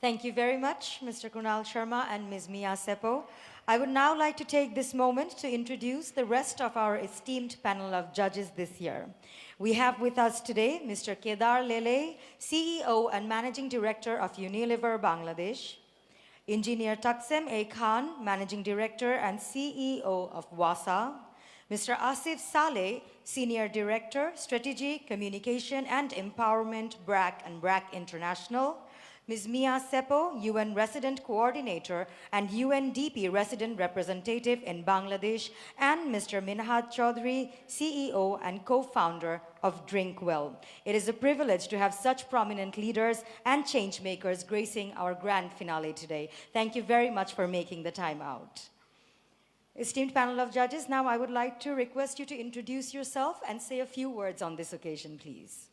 Thank you very much, Mr. Kunal Sharma and Ms. Mia Seppo. I would now like to take this moment to introduce the rest of our esteemed panel of judges this year. We have with us today Mr. Kedar Lele, CEO and Managing Director of Unilever Bangladesh, Engineer Taksem A. Khan, Managing Director and CEO of WASA, Mr. Asif Saleh, Senior Director, Strategy, Communication and Empowerment, BRAC and BRAC International, Ms. Mia Seppo, UN Resident Coordinator and UNDP Resident Representative in Bangladesh, and Mr. Minhad Chaudhry, CEO and co-founder of Drinkwell. It is a privilege to have such prominent leaders and change makers gracing our grand finale today. Thank you very much for making the time out. Esteemed panel of judges, now I would like to request you to introduce yourself and say a few words on this occasion, please.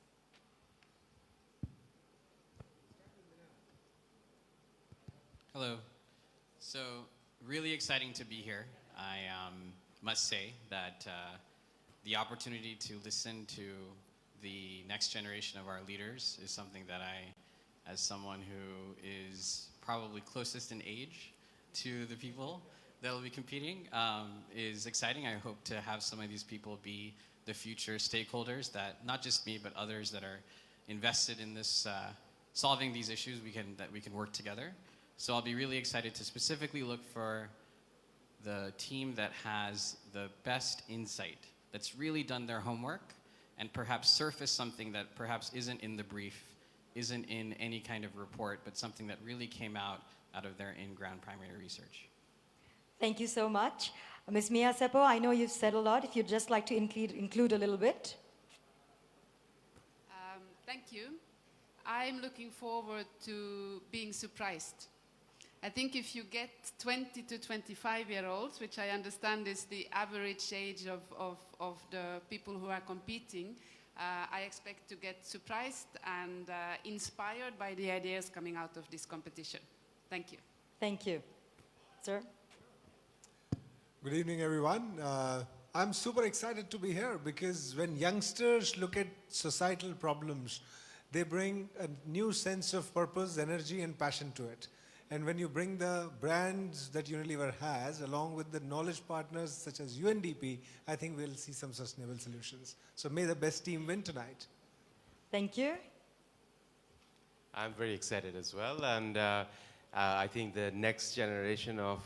Hello. So, really exciting to be here. I must say that the opportunity to listen to the next generation of our leaders is something that I, as someone who is probably closest in age to the people that will be competing, is exciting. I hope to have some of these people be the future stakeholders that, not just me, but others that are invested in this, solving these issues, that we can work together. So I'll be really excited to specifically look for the team that has the best insight, that's really done their homework, and perhaps surface something that perhaps isn't in the brief, isn't in any kind of report, but something that really came out of their in-ground primary research. Thank you so much. Ms. Mia Seppo, I know you've said a lot. If you'd just like to include a little bit. Thank you. I'm looking forward to being surprised. I think if you get 20 to 25-year-olds, which I understand is the average age of the people who are competing, I expect to get surprised and inspired by the ideas coming out of this competition. Thank you. Thank you. Sir? Good evening, everyone. I'm super excited to be here because when youngsters look at societal problems, they bring a new sense of purpose, energy, and passion to it. And when you bring the brands that Unilever has, along with the knowledge partners such as UNDP, I think we'll see some sustainable solutions. So may the best team win tonight. Thank you. I'm very excited as well. And I think the next generation of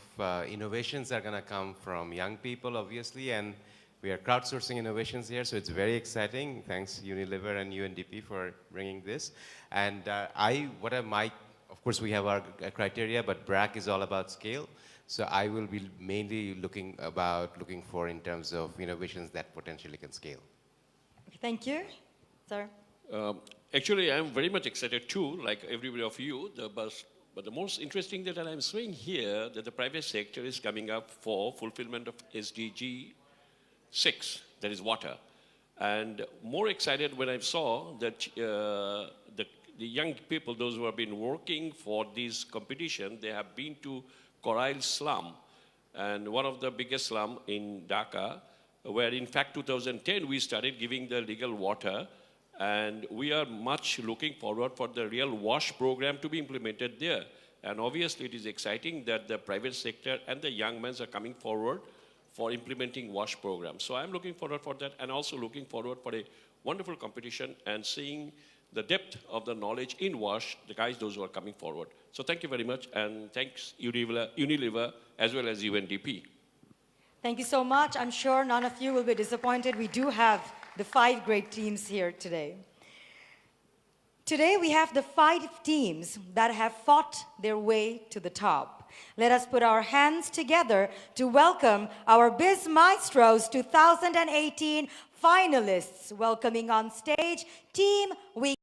innovations are going to come from young people, obviously. And we are crowdsourcing innovations here, so it's very exciting. Thanks, Unilever and UNDP, for bringing this. And of course, we have our criteria, but BRAC is all about scale. So I will be mainly looking for in terms of innovations that potentially can scale. Thank you. Sir? Actually, I'm very much excited too, like everybody of you. But the most interesting that I'm seeing here, that the private sector is coming up for fulfillment of SDG 6, that is water. And more excited when I saw that the young people, those who have been working for this competition, they have been to Corail slum, and one of the biggest slum in Dhaka, where in fact 2010 we started giving the legal water, and we are much looking forward for the real WASH program to be implemented there. And obviously it is exciting that the private sector and the young men are coming forward for implementing WASH program. So I'm looking forward for that, and also looking forward for a wonderful competition and seeing the depth of the knowledge in WASH, the guys, those who are coming forward. So thank you very much, and thanks Unilever as well as UNDP. Thank you so much. I'm sure none of you will be disappointed. We do have the 5 great teams here today. Today we have the 5 teams that have fought their way to the top. Let us put our hands together to welcome our BizMaestros 2018 finalists. Welcoming on stage, Team We